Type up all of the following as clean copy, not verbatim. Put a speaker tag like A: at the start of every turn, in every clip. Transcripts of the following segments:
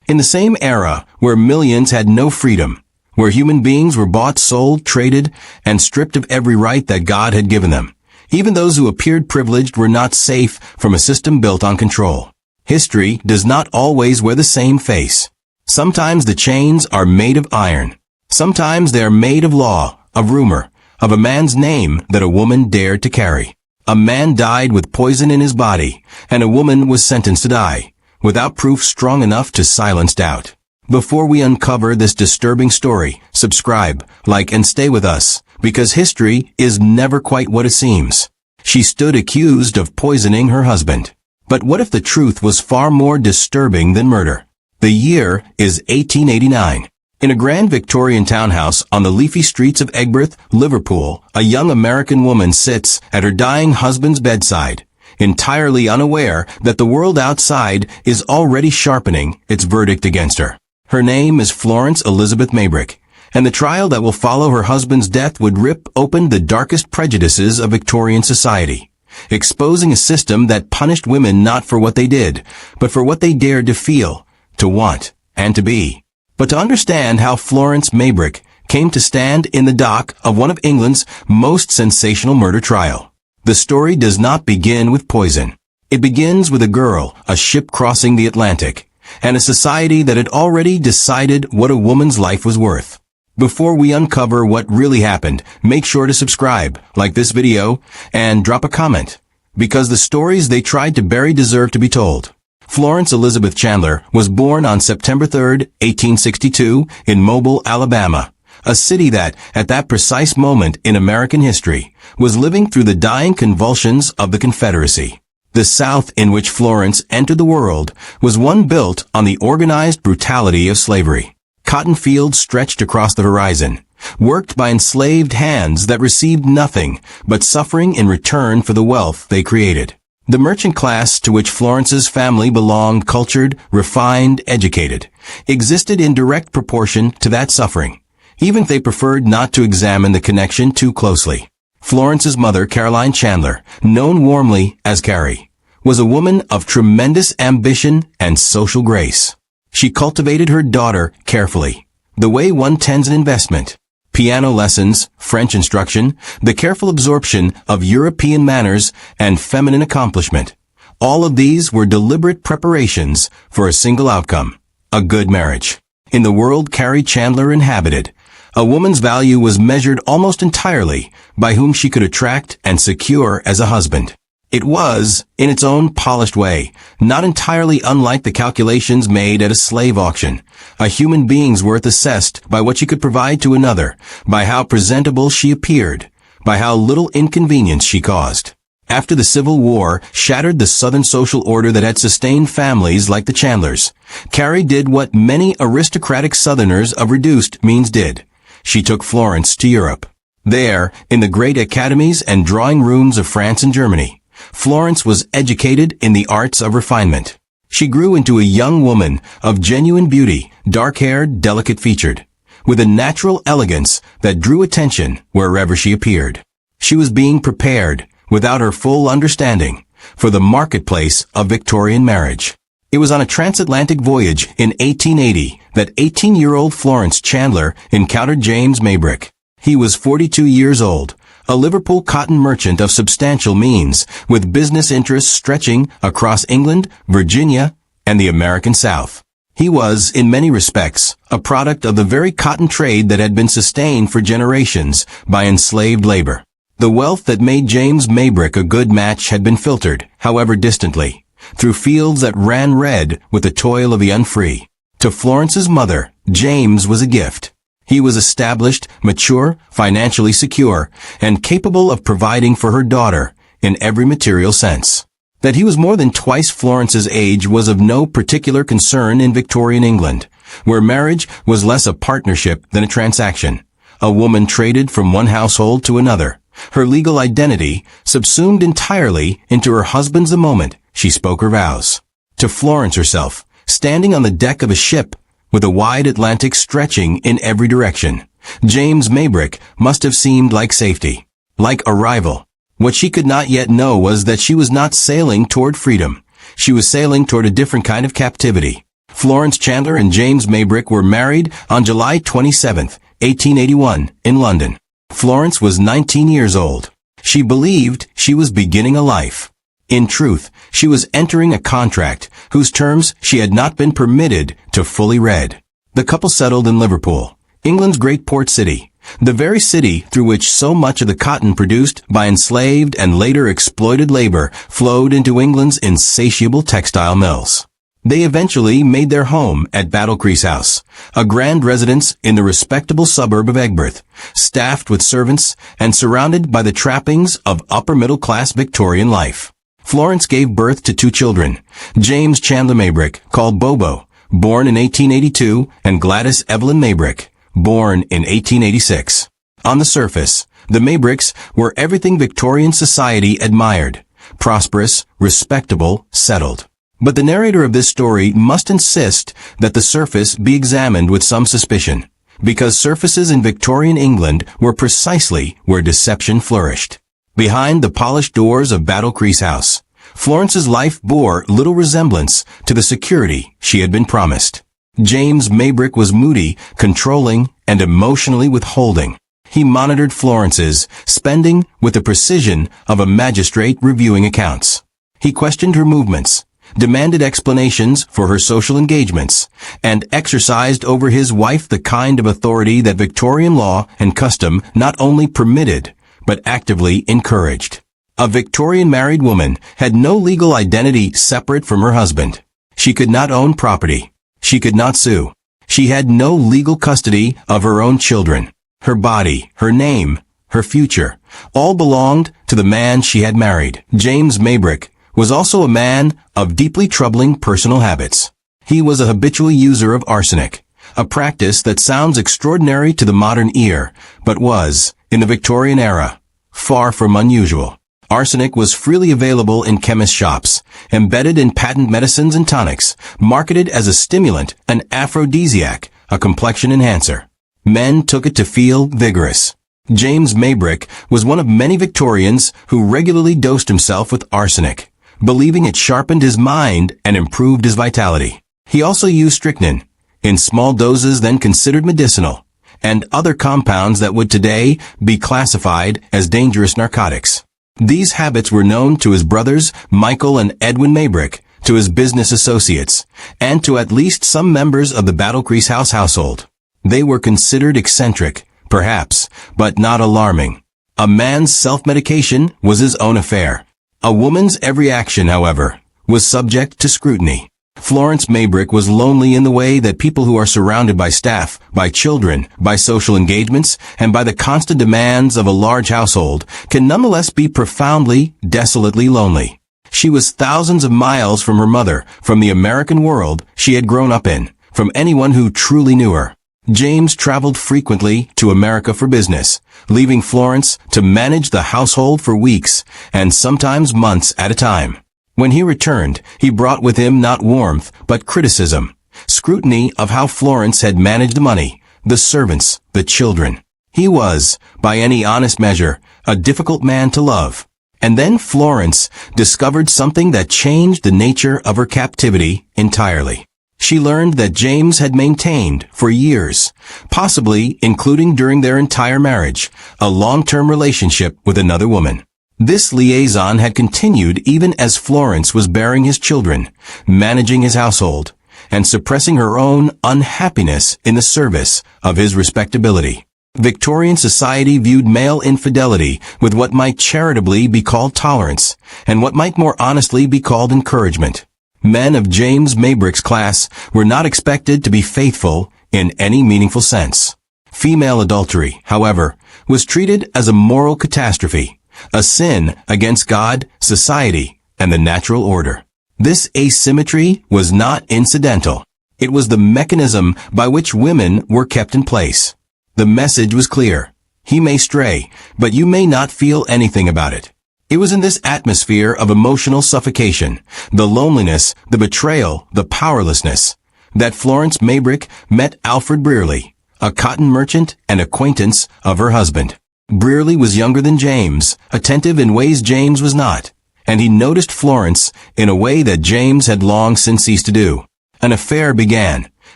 A: In the same era where millions had no freedom, where human beings were bought, sold, traded, and stripped of every right that God had given them, even those who appeared privileged were not safe from a system built on control. History does not always wear the same face. Sometimes the chains are made of iron. Sometimes they are made of law, of rumor, of a man's name that a woman dared to carry. A man died with poison in his body, and a woman was sentenced to die, without proof strong enough to silence doubt. Before we uncover this disturbing story, subscribe, like, and stay with us, because history is never quite what it seems. She stood accused of poisoning her husband. But what if the truth was far more disturbing than murder? The year is 1889. In a grand Victorian townhouse on the leafy streets of Aigburth, Liverpool, a young American woman sits at her dying husband's bedside, entirely unaware that the world outside is already sharpening its verdict against her. Her name is Florence Elizabeth Maybrick, and the trial that will follow her husband's death would rip open the darkest prejudices of Victorian society, exposing a system that punished women not for what they did, but for what they dared to feel, to want, and to be. But to understand how Florence Maybrick came to stand in the dock of one of England's most sensational murder trial, the story does not begin with poison. It begins with a girl, a ship crossing the Atlantic, and a society that had already decided what a woman's life was worth. Before we uncover what really happened, make sure to subscribe, like this video, and drop a comment, because the stories they tried to bury deserve to be told. Florence Elizabeth Chandler was born on September 3, 1862, in Mobile, Alabama, a city that, at that precise moment in American history, was living through the dying convulsions of the Confederacy. The South in which Florence entered the world was one built on the organized brutality of slavery. Cotton fields stretched across the horizon, worked by enslaved hands that received nothing but suffering in return for the wealth they created. The merchant class to which Florence's family belonged, cultured, refined, educated, existed in direct proportion to that suffering, even if they preferred not to examine the connection too closely. Florence's mother, Caroline Chandler, known warmly as Carrie, was a woman of tremendous ambition and social grace. She cultivated her daughter carefully, the way one tends an investment. Piano lessons, French instruction, the careful absorption of European manners, and feminine accomplishment. All of these were deliberate preparations for a single outcome, a good marriage. In the world Carrie Chandler inhabited, a woman's value was measured almost entirely by whom she could attract and secure as a husband. It was, in its own polished way, not entirely unlike the calculations made at a slave auction. A human being's worth assessed by what she could provide to another, by how presentable she appeared, by how little inconvenience she caused. After the Civil War shattered the Southern social order that had sustained families like the Chandlers, Carrie did what many aristocratic Southerners of reduced means did. She took Florence to Europe. There, in the great academies and drawing rooms of France and Germany, Florence was educated in the arts of refinement. She grew into a young woman of genuine beauty, dark-haired, delicate-featured, with a natural elegance that drew attention wherever she appeared. She was being prepared, without her full understanding, for the marketplace of Victorian marriage. It was on a transatlantic voyage in 1880 that 18-year-old Florence Chandler encountered James Maybrick. He was 42 years old, a Liverpool cotton merchant of substantial means, with business interests stretching across England, Virginia, and the American South. He was, in many respects, a product of the very cotton trade that had been sustained for generations by enslaved labor. The wealth that made James Maybrick a good match had been filtered, however distantly, through fields that ran red with the toil of the unfree. To Florence's mother, James was a gift. He was established, mature, financially secure, and capable of providing for her daughter in every material sense. That he was more than twice Florence's age was of no particular concern in Victorian England, where marriage was less a partnership than a transaction. A woman traded from one household to another, her legal identity subsumed entirely into her husband's the moment she spoke her vows. To Florence herself, standing on the deck of a ship, with a wide Atlantic stretching in every direction, James Maybrick must have seemed like safety, like a rival. What she could not yet know was that she was not sailing toward freedom. She was sailing toward a different kind of captivity, Florence Chandler and James Maybrick were married on July 27, 1881, in London. Florence was 19 years old. She believed she was beginning a life. In truth, she was entering a contract whose terms she had not been permitted to fully read. The couple settled in Liverpool, England's great port city, the very city through which so much of the cotton produced by enslaved and later exploited labor flowed into England's insatiable textile mills. They eventually made their home at Battlecrease House, a grand residence in the respectable suburb of Aigburth, staffed with servants and surrounded by the trappings of upper-middle-class Victorian life. Florence gave birth to 2 children, James Chandler Maybrick, called Bobo, born in 1882, and Gladys Evelyn Maybrick, born in 1886. On the surface, the Maybritts were everything Victorian society admired: prosperous, respectable, settled. But the narrator of this story must insist that the surface be examined with some suspicion, because surfaces in Victorian England were precisely where deception flourished. Behind the polished doors of Battlecrease House, Florence's life bore little resemblance to the security she had been promised. James Maybrick was moody, controlling, and emotionally withholding. He monitored Florence's spending with the precision of a magistrate reviewing accounts. He questioned her movements, demanded explanations for her social engagements, and exercised over his wife the kind of authority that Victorian law and custom not only permitted, but actively encouraged. A Victorian married woman had no legal identity separate from her husband. She could not own property. She could not sue. She had no legal custody of her own children. Her body, her name, her future, all belonged to the man she had married. James Maybrick was also a man of deeply troubling personal habits. He was a habitual user of arsenic, a practice that sounds extraordinary to the modern ear, but was, in the Victorian era, far from unusual. Arsenic was freely available in chemist shops, embedded in patent medicines and tonics, marketed as a stimulant, an aphrodisiac, a complexion enhancer. Men took it to feel vigorous. James Maybrick was one of many Victorians who regularly dosed himself with arsenic, believing it sharpened his mind and improved his vitality. He also used strychnine, in small doses then considered medicinal, and other compounds that would today be classified as dangerous narcotics. These habits were known to his brothers Michael and Edwin Maybrick, to his business associates, and to at least some members of the Battlecrease House household. They were considered eccentric, perhaps, but not alarming. A man's self-medication was his own affair. A woman's every action, however, was subject to scrutiny. Florence Maybrick was lonely in the way that people who are surrounded by staff, by children, by social engagements, and by the constant demands of a large household can nonetheless be profoundly, desolately lonely. She was thousands of miles from her mother, from the American world she had grown up in, from anyone who truly knew her. James traveled frequently to America for business, leaving Florence to manage the household for weeks, and sometimes months at a time. When he returned, he brought with him not warmth, but criticism, scrutiny of how Florence had managed the money, the servants, the children. He was, by any honest measure, a difficult man to love. And then Florence discovered something that changed the nature of her captivity entirely. She learned that James had maintained, for years, possibly including during their entire marriage, a long-term relationship with another woman. This liaison had continued even as Florence was bearing his children, managing his household, and suppressing her own unhappiness in the service of his respectability. Victorian society viewed male infidelity with what might charitably be called tolerance, and what might more honestly be called encouragement. Men of James Maybrick's class were not expected to be faithful in any meaningful sense. Female adultery, however, was treated as a moral catastrophe, a sin against God, society, and the natural order. This asymmetry was not incidental. It was the mechanism by which women were kept in place. The message was clear. He may stray, but you may not feel anything about it. It was in this atmosphere of emotional suffocation, the loneliness, the betrayal, the powerlessness, that Florence Maybrick met Alfred Brearley, a cotton merchant and acquaintance of her husband. Brearley was younger than James, attentive in ways James was not, and he noticed Florence in a way that James had long since ceased to do. An affair began,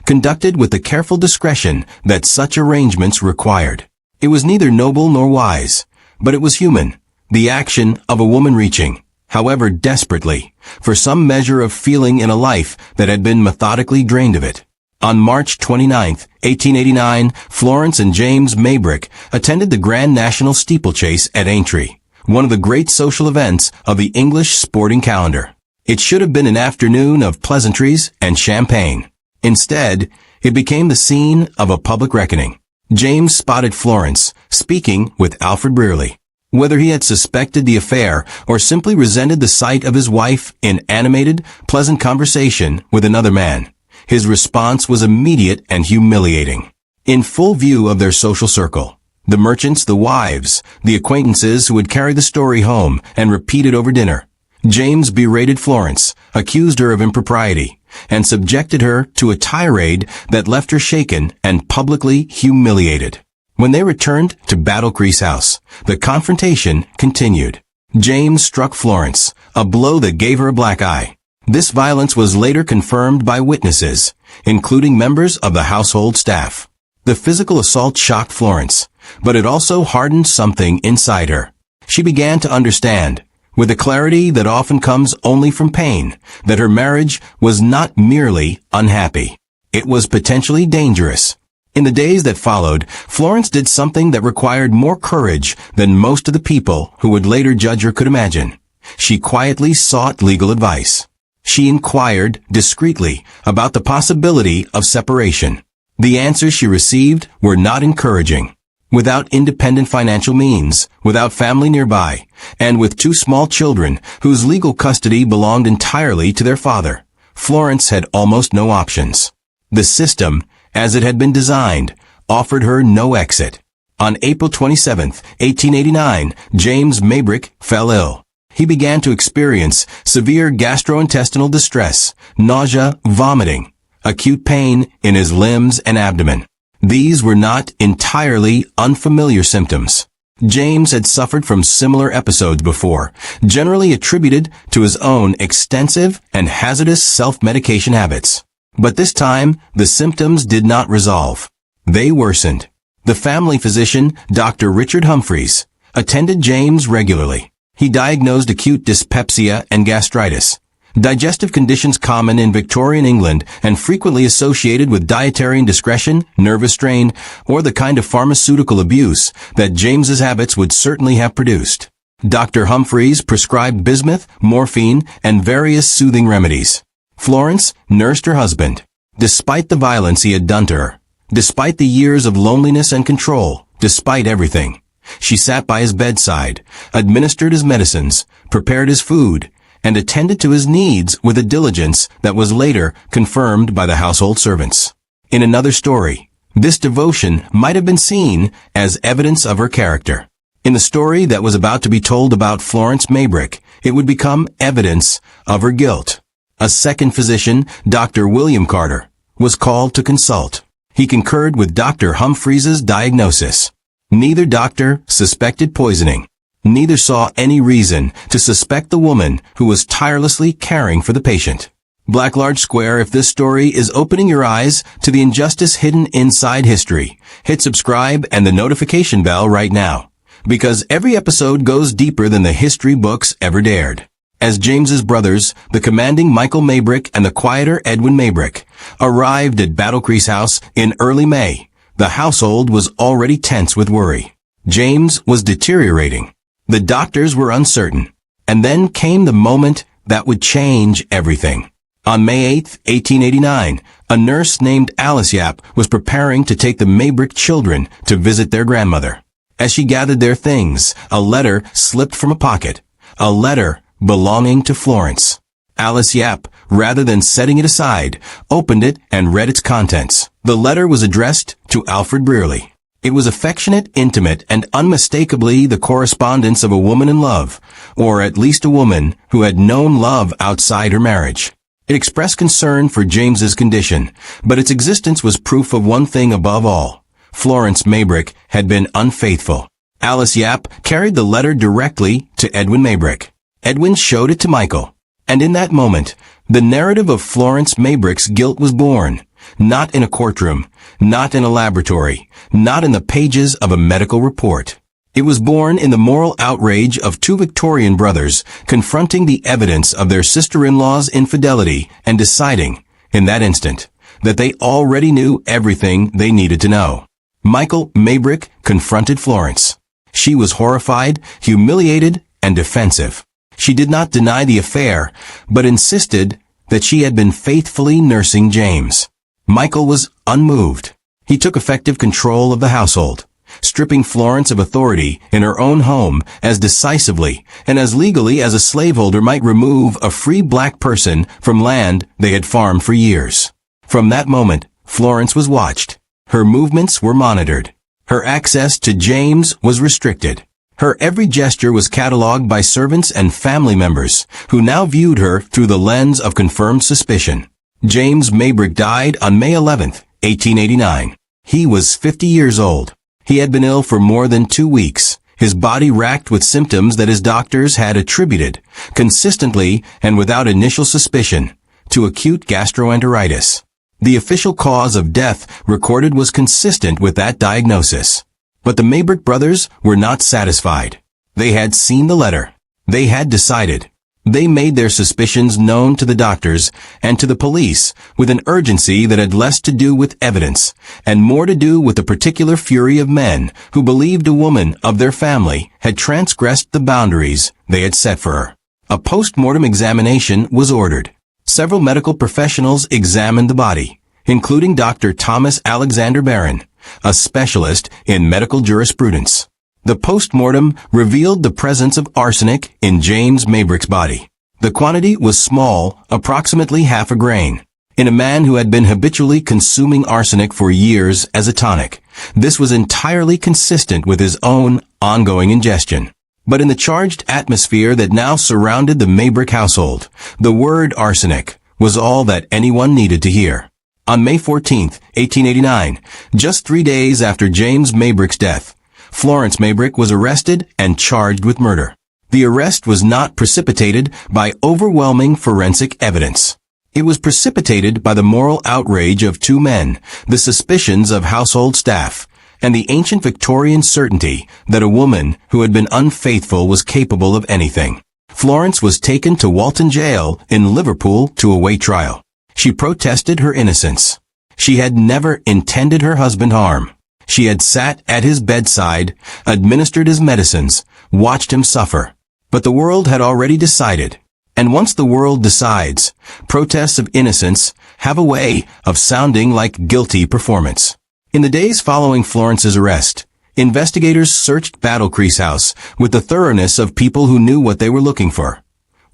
A: conducted with the careful discretion that such arrangements required. It was neither noble nor wise, but it was human, the action of a woman reaching, however desperately, for some measure of feeling in a life that had been methodically drained of it. On March 29, 1889, Florence and James Maybrick attended the Grand National Steeplechase at Aintree, one of the great social events of the English sporting calendar. It should have been an afternoon of pleasantries and champagne. Instead, it became the scene of a public reckoning. James spotted Florence speaking with Alfred Brearley. Whether he had suspected the affair or simply resented the sight of his wife in animated, pleasant conversation with another man, his response was immediate and humiliating. In full view of their social circle, the merchants, the wives, the acquaintances who would carry the story home and repeat it over dinner, James berated Florence, accused her of impropriety, and subjected her to a tirade that left her shaken and publicly humiliated. When they returned to Battle Crease House, the confrontation continued. James struck Florence, a blow that gave her a black eye. This violence was later confirmed by witnesses, including members of the household staff. The physical assault shocked Florence, but it also hardened something inside her. She began to understand, with a clarity that often comes only from pain, that her marriage was not merely unhappy. It was potentially dangerous. In the days that followed, Florence did something that required more courage than most of the people who would later judge her could imagine. She quietly sought legal advice. She inquired discreetly about the possibility of separation. The answers she received were not encouraging. Without independent financial means, without family nearby, and with two small children whose legal custody belonged entirely to their father, Florence had almost no options. The system, as it had been designed, offered her no exit. On April 27, 1889, James Maybrick fell ill. He began to experience severe gastrointestinal distress, nausea, vomiting, acute pain in his limbs and abdomen. These were not entirely unfamiliar symptoms. James had suffered from similar episodes before, generally attributed to his own extensive and hazardous self-medication habits. But this time, the symptoms did not resolve. They worsened. The family physician, Dr. Richard Humphreys, attended James regularly. He diagnosed acute dyspepsia and gastritis, digestive conditions common in Victorian England and frequently associated with dietary indiscretion, nervous strain, or the kind of pharmaceutical abuse that James's habits would certainly have produced. Dr. Humphreys prescribed bismuth, morphine, and various soothing remedies. Florence nursed her husband. Despite the violence he had done to her, despite the years of loneliness and control, despite everything, she sat by his bedside, administered his medicines, prepared his food, and attended to his needs with a diligence that was later confirmed by the household servants. In another story, this devotion might have been seen as evidence of her character. In the story that was about to be told about Florence Maybrick, it would become evidence of her guilt. A second physician, Dr. William Carter, was called to consult. He concurred with Dr. Humphreys's diagnosis. Neither doctor suspected poisoning. Neither saw any reason to suspect the woman who was tirelessly caring for the patient. Black Large Square, if this story is opening your eyes to the injustice hidden inside history, hit subscribe and the notification bell right now, because every episode goes deeper than the history books ever dared. As James's brothers, the commanding Michael Maybrick and the quieter Edwin Maybrick, arrived at Battle Crease House in early May, the household was already tense with worry. James was deteriorating. The doctors were uncertain. And then came the moment that would change everything. On May 8, 1889, a nurse named Alice Yap was preparing to take the Maybrick children to visit their grandmother. As she gathered their things, a letter slipped from a pocket. A letter belonging to Florence. Alice Yap, rather than setting it aside, opened it and read its contents. The letter was addressed to Alfred Brearley. It was affectionate, intimate, and unmistakably the correspondence of a woman in love, or at least a woman who had known love outside her marriage. It expressed concern for James's condition, but its existence was proof of one thing above all. Florence Maybrick had been unfaithful. Alice Yap carried the letter directly to Edwin Maybrick. Edwin showed it to Michael. And in that moment, The narrative of Florence Maybrick's guilt was born, not in a courtroom, not in a laboratory, not in the pages of a medical report. It was born in the moral outrage of two Victorian brothers confronting the evidence of their sister-in-law's infidelity and deciding, in that instant, that they already knew everything they needed to know. Michael Maybrick confronted Florence. She was horrified, humiliated, and defensive. She did not deny the affair, but insisted that she had been faithfully nursing James. Michael was unmoved. He took effective control of the household, stripping Florence of authority in her own home as decisively and as legally as a slaveholder might remove a free black person from land they had farmed for years. From that moment, Florence was watched. Her movements were monitored. Her access to James was restricted. Her every gesture was catalogued by servants and family members, who now viewed her through the lens of confirmed suspicion. James Maybrick died on May 11, 1889. He was 50 years old. He had been ill for more than 2 weeks, his body racked with symptoms that his doctors had attributed, consistently and without initial suspicion, to acute gastroenteritis. The official cause of death recorded was consistent with that diagnosis. But the Maybrick brothers were not satisfied. They had seen the letter. They had decided. They made their suspicions known to the doctors and to the police with an urgency that had less to do with evidence and more to do with the particular fury of men who believed a woman of their family had transgressed the boundaries they had set for her. A post-mortem examination was ordered. Several medical professionals examined the body, including Dr. Thomas Alexander Barron, a specialist in medical jurisprudence. The post-mortem revealed the presence of arsenic in James Maybrick's body. The quantity was small, approximately half a grain. In a man who had been habitually consuming arsenic for years as a tonic, this was entirely consistent with his own ongoing ingestion. But in the charged atmosphere that now surrounded the Maybrick household, the word arsenic was all that anyone needed to hear. On May 14, 1889, just 3 days after James Maybrick's death, Florence Maybrick was arrested and charged with murder. The arrest was not precipitated by overwhelming forensic evidence. It was precipitated by the moral outrage of two men, the suspicions of household staff, and the ancient Victorian certainty that a woman who had been unfaithful was capable of anything. Florence was taken to Walton Jail in Liverpool to await trial. She protested her innocence. She had never intended her husband harm. She had sat at his bedside, administered his medicines, watched him suffer. But the world had already decided. And once the world decides, protests of innocence have a way of sounding like guilty performance. In the days following Florence's arrest, investigators searched Battle Crease House with the thoroughness of people who knew what they were looking for.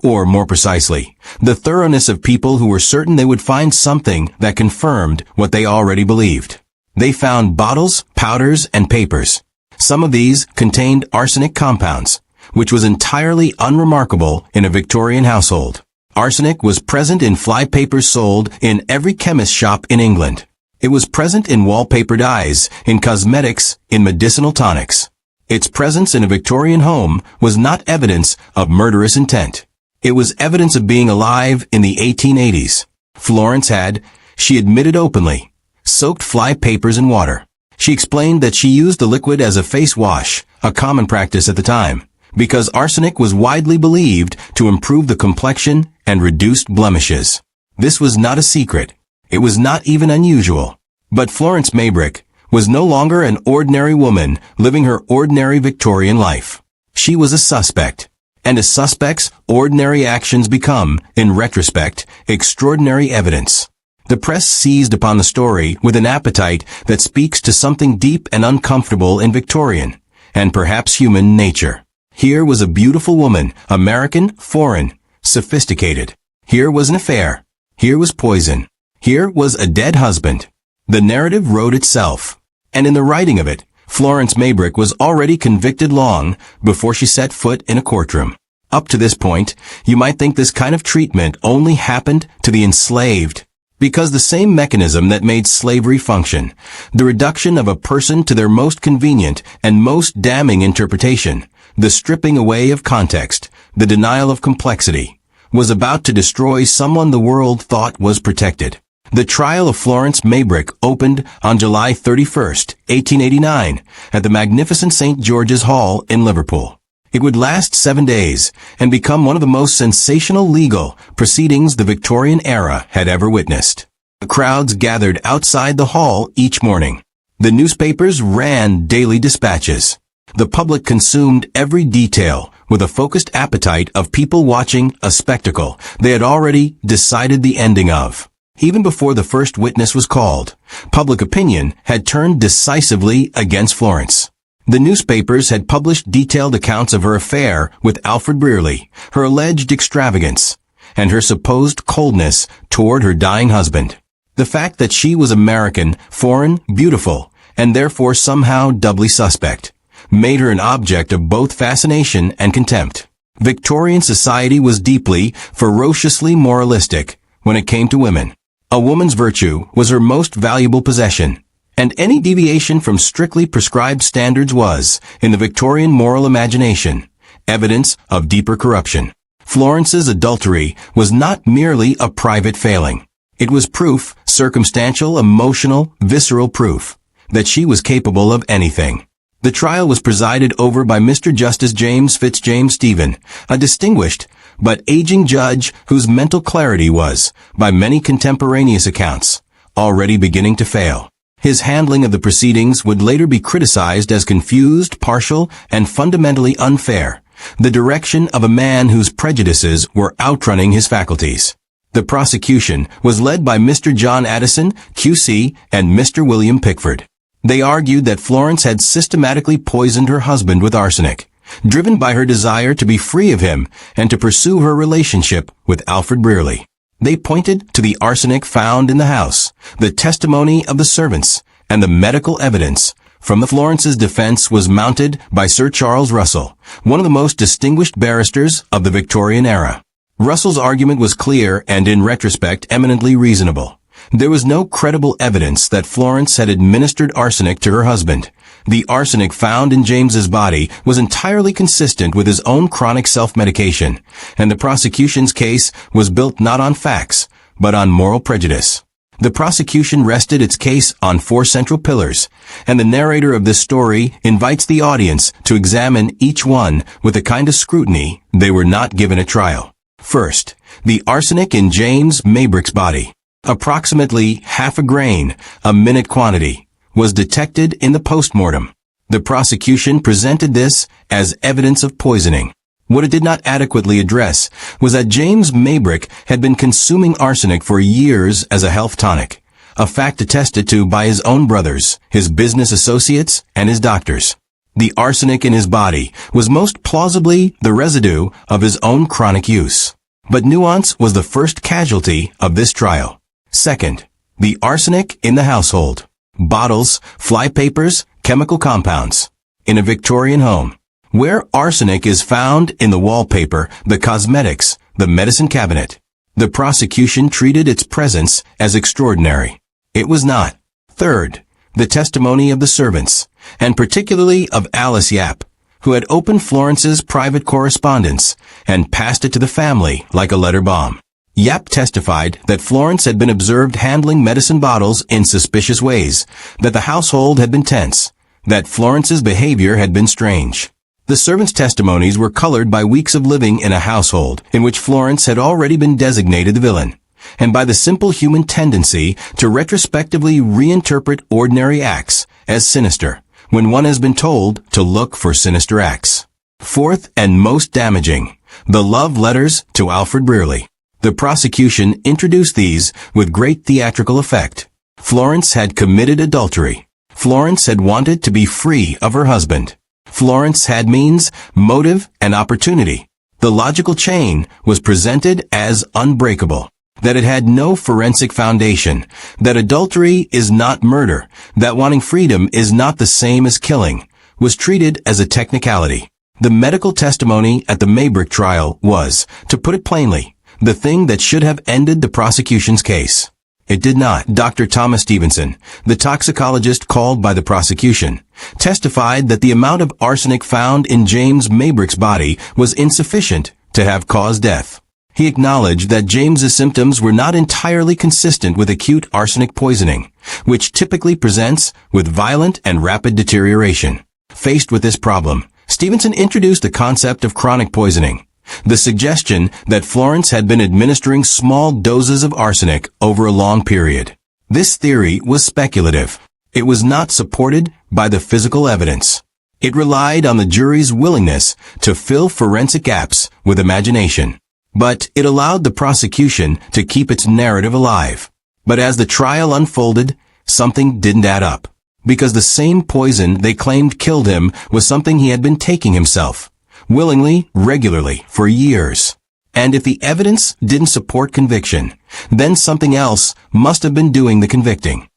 A: Or, more precisely, the thoroughness of people who were certain they would find something that confirmed what they already believed. They found bottles, powders, and papers. Some of these contained arsenic compounds, which was entirely unremarkable in a Victorian household. Arsenic was present in fly papers sold in every chemist shop in England. It was present in wallpaper dyes, in cosmetics, in medicinal tonics. Its presence in a Victorian home was not evidence of murderous intent. It was evidence of being alive in the 1880s. Florence had, she admitted openly, soaked fly papers in water. She explained that she used the liquid as a face wash, a common practice at the time, because arsenic was widely believed to improve the complexion and reduce blemishes. This was not a secret. It was not even unusual. But Florence Maybrick was no longer an ordinary woman living her ordinary Victorian life. She was a suspect. And a suspect's ordinary actions become, in retrospect, extraordinary evidence. The press seized upon the story with an appetite that speaks to something deep and uncomfortable in Victorian, and perhaps human nature. Here was a beautiful woman, American, foreign, sophisticated. Here was an affair. Here was poison. Here was a dead husband. The narrative wrote itself. And in the writing of it, Florence Maybrick was already convicted long before she set foot in a courtroom. Up to this point, you might think this kind of treatment only happened to the enslaved, because the same mechanism that made slavery function, the reduction of a person to their most convenient and most damning interpretation, the stripping away of context, the denial of complexity, was about to destroy someone the world thought was protected. The trial of Florence Maybrick opened on July 31, 1889, at the magnificent St. George's Hall in Liverpool. It would last 7 days and become one of the most sensational legal proceedings the Victorian era had ever witnessed. The crowds gathered outside the hall each morning. The newspapers ran daily dispatches. The public consumed every detail with a focused appetite of people watching a spectacle they had already decided the ending of. Even before the first witness was called, public opinion had turned decisively against Florence. The newspapers had published detailed accounts of her affair with Alfred Brearley, her alleged extravagance, and her supposed coldness toward her dying husband. The fact that she was American, foreign, beautiful, and therefore somehow doubly suspect, made her an object of both fascination and contempt. Victorian society was deeply, ferociously moralistic when it came to women. A woman's virtue was her most valuable possession, and any deviation from strictly prescribed standards was, in the Victorian moral imagination, evidence of deeper corruption. Florence's adultery was not merely a private failing. It was proof, circumstantial, emotional, visceral proof, that she was capable of anything. The trial was presided over by Mr. Justice James Fitzjames Stephen, a distinguished but aging judge whose mental clarity was, by many contemporaneous accounts, already beginning to fail. His handling of the proceedings would later be criticized as confused, partial, and fundamentally unfair, the direction of a man whose prejudices were outrunning his faculties. The prosecution was led by Mr. John Addison, Q.C., and Mr. William Pickford. They argued that Florence had systematically poisoned her husband with arsenic, driven by her desire to be free of him and to pursue her relationship with Alfred Brearley. They pointed to the arsenic found in the house, the testimony of the servants, and the medical evidence from the Florence's defense was mounted by Sir Charles Russell, one of the most distinguished barristers of the Victorian era. Russell's argument was clear and, in retrospect, eminently reasonable. There was no credible evidence that Florence had administered arsenic to her husband. The arsenic found in James's body was entirely consistent with his own chronic self-medication, and the prosecution's case was built not on facts, but on moral prejudice. The prosecution rested its case on 4 central pillars, and the narrator of this story invites the audience to examine each one with the kind of scrutiny they were not given at trial. First, the arsenic in James Maybrick's body. Approximately half a grain, a minute quantity, was detected in the postmortem. The prosecution presented this as evidence of poisoning. What it did not adequately address was that James Maybrick had been consuming arsenic for years as a health tonic, a fact attested to by his own brothers, his business associates, and his doctors. The arsenic in his body was most plausibly the residue of his own chronic use. But nuance was the first casualty of this trial. Second, the arsenic in the household. Bottles, flypapers, chemical compounds. In a Victorian home, where arsenic is found in the wallpaper, the cosmetics, the medicine cabinet, the prosecution treated its presence as extraordinary. It was not. Third, the testimony of the servants, and particularly of Alice Yap, who had opened Florence's private correspondence and passed it to the family like a letter bomb. Yap testified that Florence had been observed handling medicine bottles in suspicious ways, that the household had been tense, that Florence's behavior had been strange. The servants' testimonies were colored by weeks of living in a household in which Florence had already been designated the villain, and by the simple human tendency to retrospectively reinterpret ordinary acts as sinister, when one has been told to look for sinister acts. Fourth and most damaging, the love letters to Alfred Brearley. The prosecution introduced these with great theatrical effect. Florence had committed adultery. Florence had wanted to be free of her husband. Florence had means, motive, and opportunity. The logical chain was presented as unbreakable. That it had no forensic foundation. That adultery is not murder. That wanting freedom is not the same as killing. Was treated as a technicality. The medical testimony at the Maybrick trial was, to put it plainly, the thing that should have ended the prosecution's case. It did not. Dr. Thomas Stevenson, the toxicologist called by the prosecution, testified that the amount of arsenic found in James Maybrick's body was insufficient to have caused death. He acknowledged that James's symptoms were not entirely consistent with acute arsenic poisoning, which typically presents with violent and rapid deterioration. Faced with this problem, Stevenson introduced the concept of chronic poisoning, the suggestion that Florence had been administering small doses of arsenic over a long period. This theory was speculative. It was not supported by the physical evidence. It relied on the jury's willingness to fill forensic gaps with imagination. But it allowed the prosecution to keep its narrative alive. But as the trial unfolded, something didn't add up. Because the same poison they claimed killed him was something he had been taking himself, willingly, regularly, for years. And if the evidence didn't support conviction, then something else must have been doing the convicting.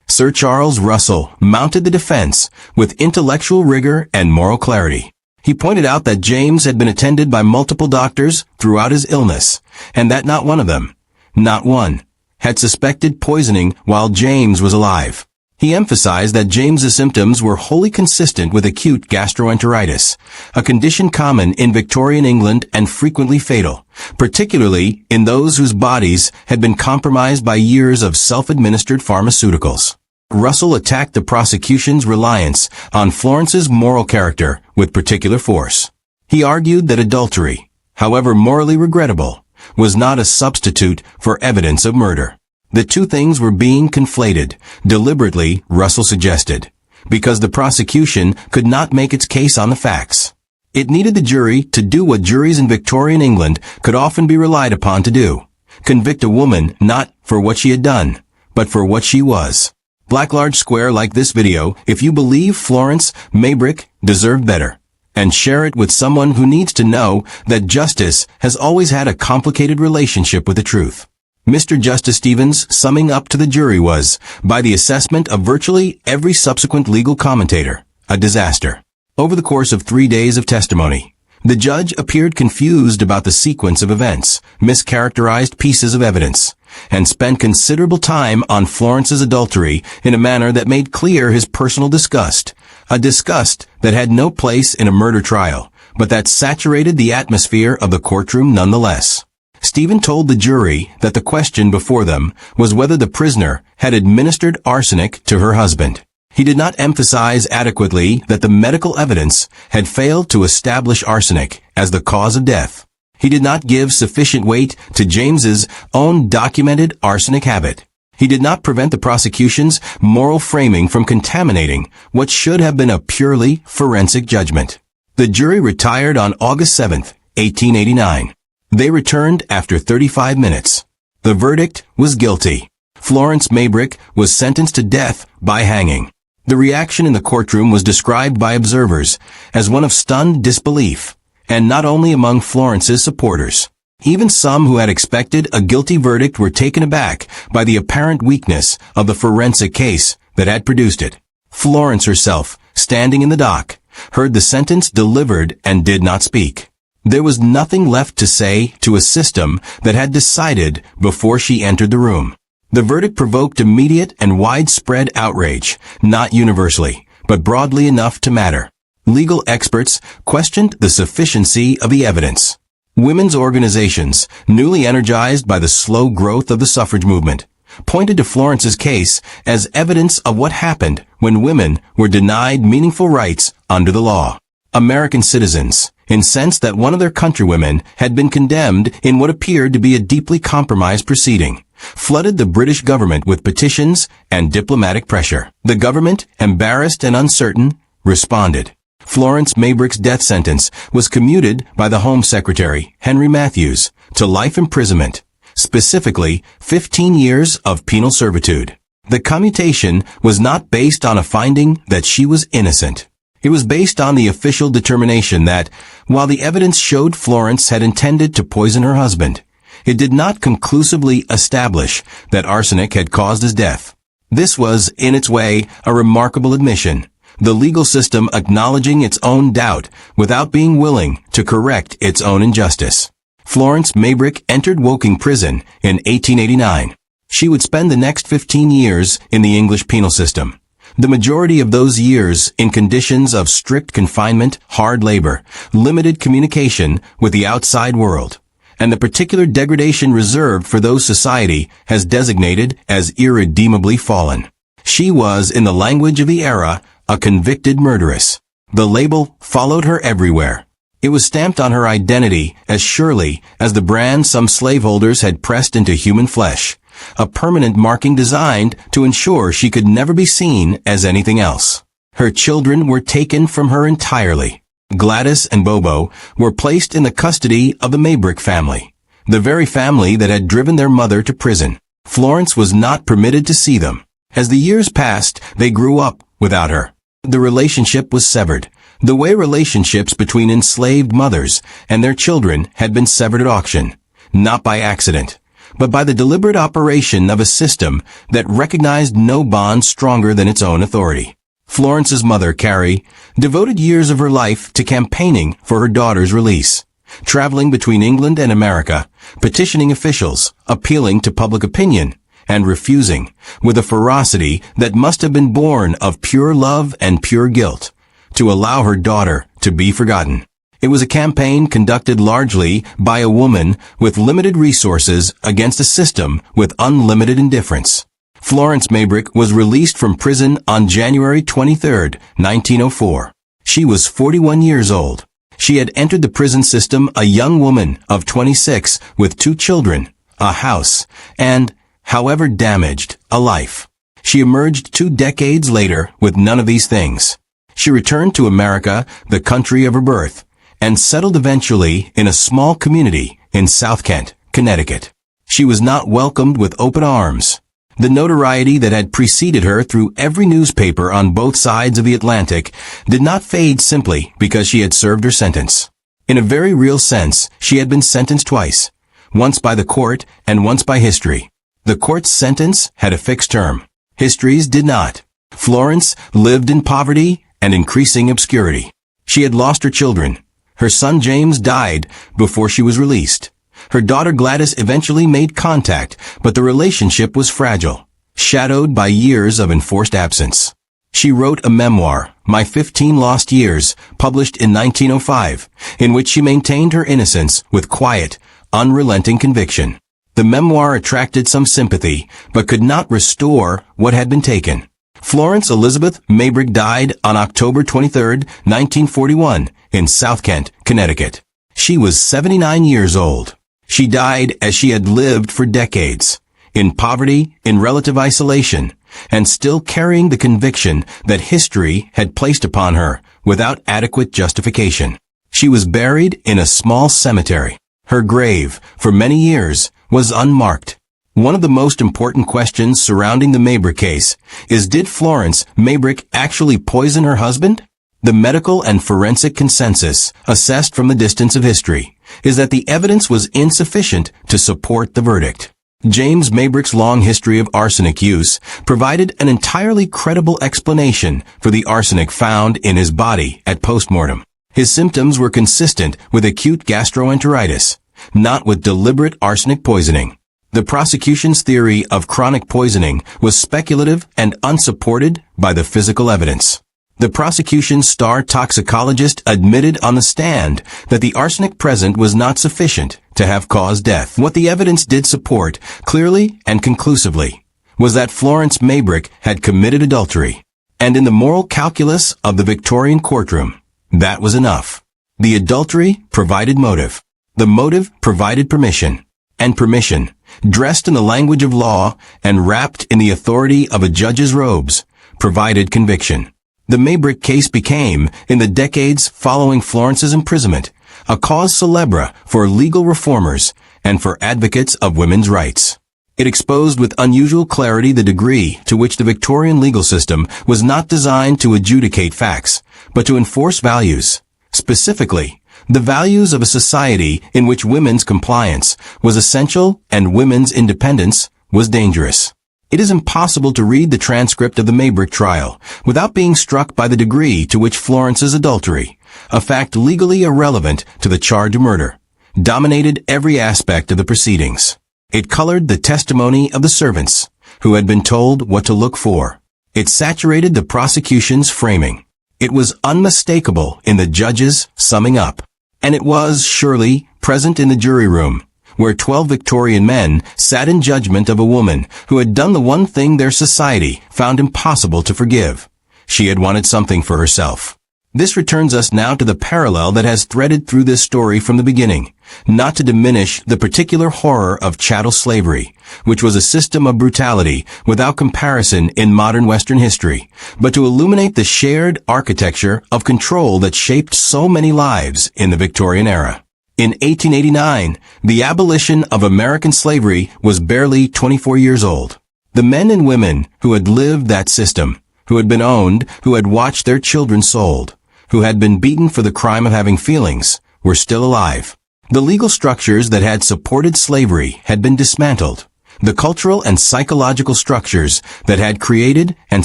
A: Sir Charles Russell mounted the defense with intellectual rigor and moral clarity. He pointed out that James had been attended by multiple doctors throughout his illness, and that not one of them, not one, had suspected poisoning while James was alive. He emphasized that James's symptoms were wholly consistent with acute gastroenteritis, a condition common in Victorian England and frequently fatal, particularly in those whose bodies had been compromised by years of self-administered pharmaceuticals. Russell attacked the prosecution's reliance on Florence's moral character with particular force. He argued that adultery, however morally regrettable, was not a substitute for evidence of murder. The two things were being conflated, deliberately, Russell suggested, because the prosecution could not make its case on the facts. It needed the jury to do what juries in Victorian England could often be relied upon to do: convict a woman not for what she had done, but for what she was. Large square like this video if you believe Florence Maybrick deserved better, and share it with someone who needs to know that justice has always had a complicated relationship with the truth. Mr. Justice Stevens' summing up to the jury was, by the assessment of virtually every subsequent legal commentator, a disaster. Over the course of 3 days of testimony, the judge appeared confused about the sequence of events, mischaracterized pieces of evidence, and spent considerable time on Florence's adultery in a manner that made clear his personal disgust, a disgust that had no place in a murder trial, but that saturated the atmosphere of the courtroom nonetheless. Stephen told the jury that the question before them was whether the prisoner had administered arsenic to her husband. He did not emphasize adequately that the medical evidence had failed to establish arsenic as the cause of death. He did not give sufficient weight to James's own documented arsenic habit. He did not prevent the prosecution's moral framing from contaminating what should have been a purely forensic judgment. The jury retired on August 7, 1889. They returned after 35 minutes. The verdict was guilty. Florence Maybrick was sentenced to death by hanging. The reaction in the courtroom was described by observers as one of stunned disbelief, and not only among Florence's supporters. Even some who had expected a guilty verdict were taken aback by the apparent weakness of the forensic case that had produced it. Florence herself, standing in the dock, heard the sentence delivered and did not speak. There was nothing left to say to a system that had decided before she entered the room. The verdict provoked immediate and widespread outrage, not universally, but broadly enough to matter. Legal experts questioned the sufficiency of the evidence. Women's organizations, newly energized by the slow growth of the suffrage movement, pointed to Florence's case as evidence of what happened when women were denied meaningful rights under the law. American citizens, incensed that one of their countrywomen had been condemned in what appeared to be a deeply compromised proceeding, flooded the British government with petitions and diplomatic pressure. The government, embarrassed and uncertain, responded. Florence Maybrick's death sentence was commuted by the Home Secretary, Henry Matthews, to life imprisonment, specifically 15 years of penal servitude. The commutation was not based on a finding that she was innocent. It was based on the official determination that, while the evidence showed Florence had intended to poison her husband, it did not conclusively establish that arsenic had caused his death. This was, in its way, a remarkable admission, the legal system acknowledging its own doubt without being willing to correct its own injustice. Florence Maybrick entered Woking Prison in 1889. She would spend the next 15 years in the English penal system. The majority of those years in conditions of strict confinement, hard labor, limited communication with the outside world, and the particular degradation reserved for those society has designated as irredeemably fallen. She was, in the language of the era, a convicted murderess. The label followed her everywhere. It was stamped on her identity as surely as the brand some slaveholders had pressed into human flesh, a permanent marking designed to ensure she could never be seen as anything else. Her children were taken from her entirely. Gladys and Bobo were placed in the custody of the Maybrick family, the very family that had driven their mother to prison. Florence was not permitted to see them. As the years passed, they grew up without her. The relationship was severed, the way relationships between enslaved mothers and their children had been severed at auction, not by accident, but by the deliberate operation of a system that recognized no bond stronger than its own authority. Florence's mother, Carrie, devoted years of her life to campaigning for her daughter's release, traveling between England and America, petitioning officials, appealing to public opinion, and refusing, with a ferocity that must have been born of pure love and pure guilt, to allow her daughter to be forgotten. It was a campaign conducted largely by a woman with limited resources against a system with unlimited indifference. Florence Maybrick was released from prison on January 23, 1904. She was 41 years old. She had entered the prison system a young woman of 26 with 2 children, a house, and, however damaged, a life. She emerged 2 decades later with none of these things. She returned to America, the country of her birth, and settled eventually in a small community in South Kent, Connecticut. She was not welcomed with open arms. The notoriety that had preceded her through every newspaper on both sides of the Atlantic did not fade simply because she had served her sentence. In a very real sense, she had been sentenced twice, once by the court and once by history. The court's sentence had a fixed term. History's did not. Florence lived in poverty and increasing obscurity. She had lost her children. Her son James died before she was released. Her daughter Gladys eventually made contact, but the relationship was fragile, shadowed by years of enforced absence. She wrote a memoir, My 15 Lost Years, published in 1905, in which she maintained her innocence with quiet, unrelenting conviction. The memoir attracted some sympathy, but could not restore what had been taken. Florence Elizabeth Maybrick died on October 23, 1941, in South Kent, Connecticut. She was 79 years old. She died as she had lived for decades, in poverty, in relative isolation, and still carrying the conviction that history had placed upon her without adequate justification. She was buried in a small cemetery. Her grave, for many years, was unmarked. One of the most important questions surrounding the Maybrick case is, did Florence Maybrick actually poison her husband? The medical and forensic consensus, assessed from the distance of history, is that the evidence was insufficient to support the verdict. James Maybrick's long history of arsenic use provided an entirely credible explanation for the arsenic found in his body at postmortem. His symptoms were consistent with acute gastroenteritis, not with deliberate arsenic poisoning. The prosecution's theory of chronic poisoning was speculative and unsupported by the physical evidence. The prosecution's star toxicologist admitted on the stand that the arsenic present was not sufficient to have caused death. What the evidence did support, clearly and conclusively, was that Florence Maybrick had committed adultery. And in the moral calculus of the Victorian courtroom, that was enough. The adultery provided motive. The motive provided permission. And permission, dressed in the language of law and wrapped in the authority of a judge's robes, provided conviction. The Maybrick case became, in the decades following Florence's imprisonment, a cause célèbre for legal reformers and for advocates of women's rights. It exposed with unusual clarity the degree to which the Victorian legal system was not designed to adjudicate facts, but to enforce values. Specifically, the values of a society in which women's compliance was essential and women's independence was dangerous. It is impossible to read the transcript of the Maybrick trial without being struck by the degree to which Florence's adultery, a fact legally irrelevant to the charge of murder, dominated every aspect of the proceedings. It colored the testimony of the servants, who had been told what to look for. It saturated the prosecution's framing. It was unmistakable in the judge's summing up. And it was, surely, present in the jury room, where 12 Victorian men sat in judgment of a woman who had done the one thing their society found impossible to forgive. She had wanted something for herself. This returns us now to the parallel that has threaded through this story from the beginning, not to diminish the particular horror of chattel slavery, which was a system of brutality without comparison in modern Western history, but to illuminate the shared architecture of control that shaped so many lives in the Victorian era. In 1889, the abolition of American slavery was barely 24 years old. The men and women who had lived that system, who had been owned, who had watched their children sold, who had been beaten for the crime of having feelings, were still alive. The legal structures that had supported slavery had been dismantled. The cultural and psychological structures that had created and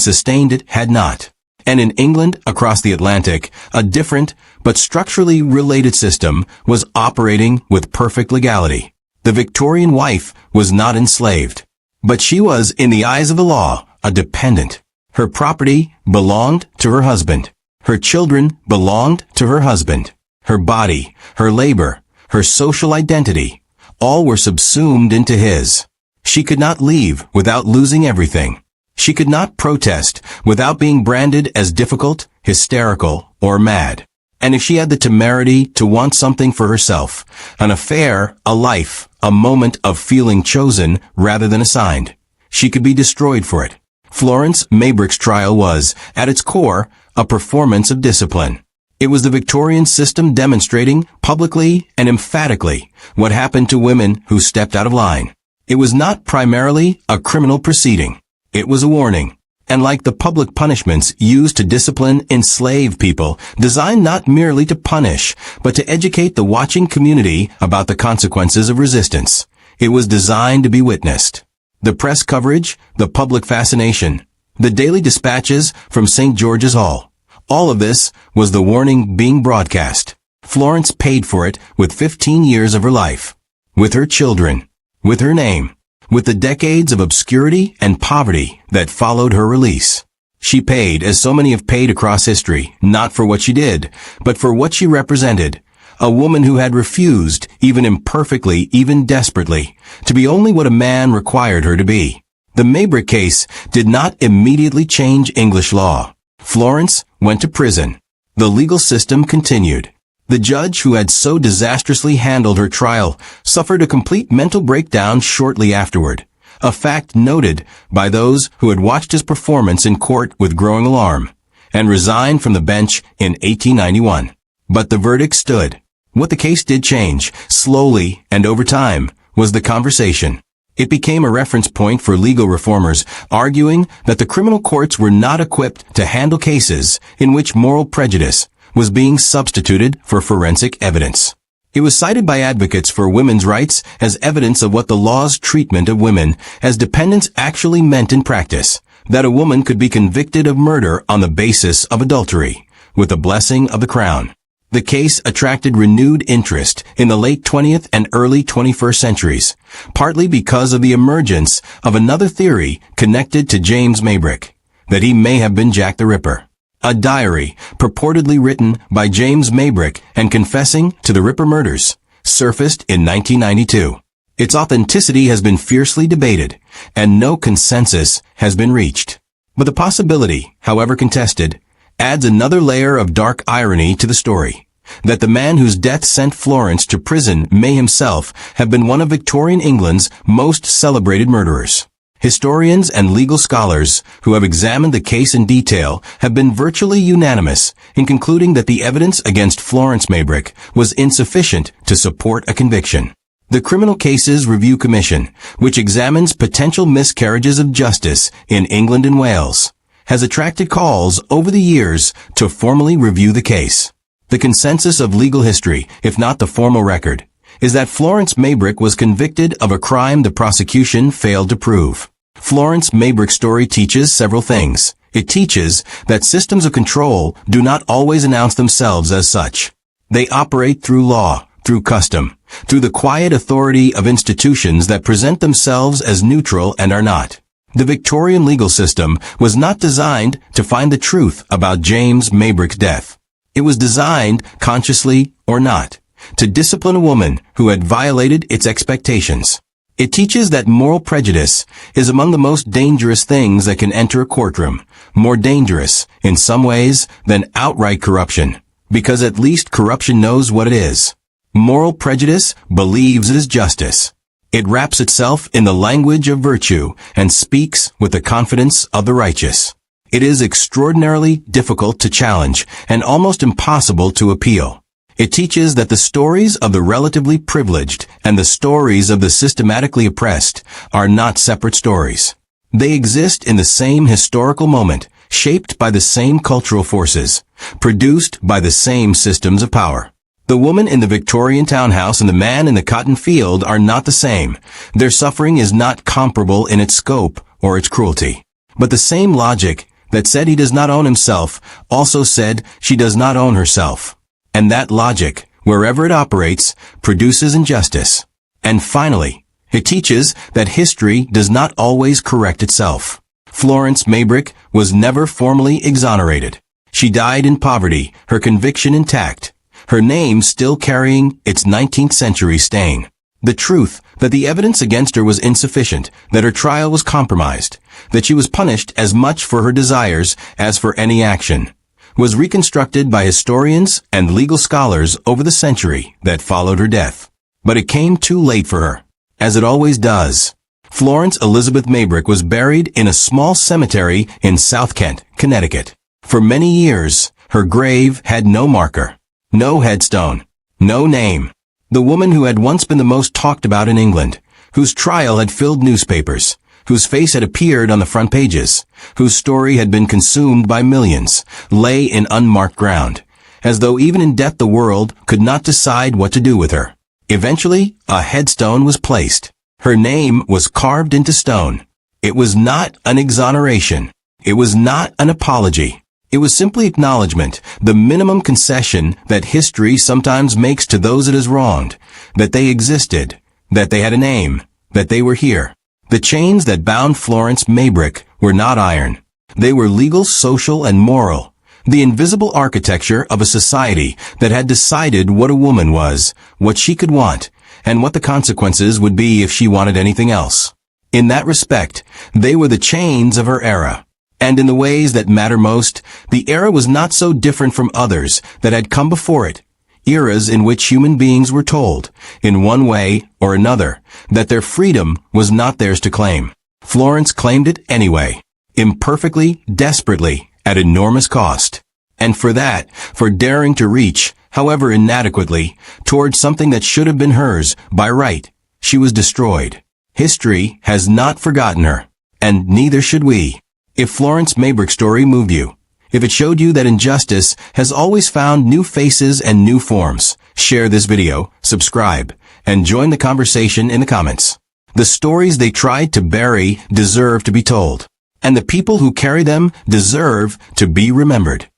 A: sustained it had not. And in England, across the Atlantic, a different but structurally related system was operating with perfect legality. The Victorian wife was not enslaved, but she was, in the eyes of the law, a dependent. Her property belonged to her husband. Her children belonged to her husband. Her body, her labor, her social identity, all were subsumed into his. She could not leave without losing everything. She could not protest without being branded as difficult, hysterical, or mad. And if she had the temerity to want something for herself, an affair, a life, a moment of feeling chosen rather than assigned, she could be destroyed for it. Florence Maybrick's trial was, at its core, a performance of discipline. It was the Victorian system demonstrating, publicly and emphatically, what happened to women who stepped out of line. It was not primarily a criminal proceeding. It was a warning. And like the public punishments used to discipline enslaved people, designed not merely to punish, but to educate the watching community about the consequences of resistance, it was designed to be witnessed. The press coverage, the public fascination, the daily dispatches from St. George's Hall, all of this was the warning being broadcast. Florence paid for it with 15 years of her life, with her children, with her name, with the decades of obscurity and poverty that followed her release. She paid, as so many have paid across history, not for what she did, but for what she represented. A woman who had refused, even imperfectly, even desperately, to be only what a man required her to be. The Maybrick case did not immediately change English law. Florence went to prison. The legal system continued. The judge who had so disastrously handled her trial suffered a complete mental breakdown shortly afterward, a fact noted by those who had watched his performance in court with growing alarm, and resigned from the bench in 1891. But the verdict stood. What the case did change, slowly and over time, was the conversation. It became a reference point for legal reformers, arguing that the criminal courts were not equipped to handle cases in which moral prejudice was being substituted for forensic evidence. It was cited by advocates for women's rights as evidence of what the law's treatment of women as dependents actually meant in practice, that a woman could be convicted of murder on the basis of adultery, with the blessing of the crown. The case attracted renewed interest in the late 20th and early 21st centuries, partly because of the emergence of another theory connected to James Maybrick, that he may have been Jack the Ripper. A diary, purportedly written by James Maybrick and confessing to the Ripper murders, surfaced in 1992. Its authenticity has been fiercely debated, and no consensus has been reached. But the possibility, however contested, adds another layer of dark irony to the story, that the man whose death sent Florence to prison may himself have been one of Victorian England's most celebrated murderers. Historians and legal scholars who have examined the case in detail have been virtually unanimous in concluding that the evidence against Florence Maybrick was insufficient to support a conviction. The Criminal Cases Review Commission, which examines potential miscarriages of justice in England and Wales, has attracted calls over the years to formally review the case. The consensus of legal history, if not the formal record, is that Florence Maybrick was convicted of a crime the prosecution failed to prove. Florence Maybrick's story teaches several things. It teaches that systems of control do not always announce themselves as such. They operate through law, through custom, through the quiet authority of institutions that present themselves as neutral and are not. The Victorian legal system was not designed to find the truth about James Maybrick's death. It was designed, consciously or not, to discipline a woman who had violated its expectations. It teaches that moral prejudice is among the most dangerous things that can enter a courtroom, more dangerous, in some ways, than outright corruption, because at least corruption knows what it is. Moral prejudice believes it is justice. It wraps itself in the language of virtue and speaks with the confidence of the righteous. It is extraordinarily difficult to challenge and almost impossible to appeal. It teaches that the stories of the relatively privileged and the stories of the systematically oppressed are not separate stories. They exist in the same historical moment, shaped by the same cultural forces, produced by the same systems of power. The woman in the Victorian townhouse and the man in the cotton field are not the same. Their suffering is not comparable in its scope or its cruelty. But the same logic that said he does not own himself also said she does not own herself. And that logic, wherever it operates, produces injustice. And finally, it teaches that history does not always correct itself. Florence Maybrick was never formally exonerated. She died in poverty, her conviction intact, her name still carrying its 19th century stain. The truth that the evidence against her was insufficient, that her trial was compromised, that she was punished as much for her desires as for any action, was reconstructed by historians and legal scholars over the century that followed her death. But it came too late for her, as it always does. Florence Elizabeth Maybrick was buried in a small cemetery in South Kent, Connecticut. For many years, her grave had no marker, no headstone, no name. The woman who had once been the most talked about in England, whose trial had filled newspapers, whose face had appeared on the front pages, whose story had been consumed by millions, lay in unmarked ground, as though even in death the world could not decide what to do with her. Eventually, a headstone was placed. Her name was carved into stone. It was not an exoneration. It was not an apology. It was simply acknowledgement, the minimum concession that history sometimes makes to those it has wronged, that they existed, that they had a name, that they were here. The chains that bound Florence Maybrick were not iron. They were legal, social, and moral. The invisible architecture of a society that had decided what a woman was, what she could want, and what the consequences would be if she wanted anything else. In that respect, they were the chains of her era. And in the ways that matter most, the era was not so different from others that had come before it, eras in which human beings were told, in one way or another, that their freedom was not theirs to claim. Florence claimed it anyway, imperfectly, desperately, at enormous cost. And for that, for daring to reach, however inadequately, towards something that should have been hers by right, she was destroyed. History has not forgotten her, and neither should we. If Florence Maybrick's story moved you, if it showed you that injustice has always found new faces and new forms, share this video, subscribe, and join the conversation in the comments. The stories they tried to bury deserve to be told, and the people who carry them deserve to be remembered.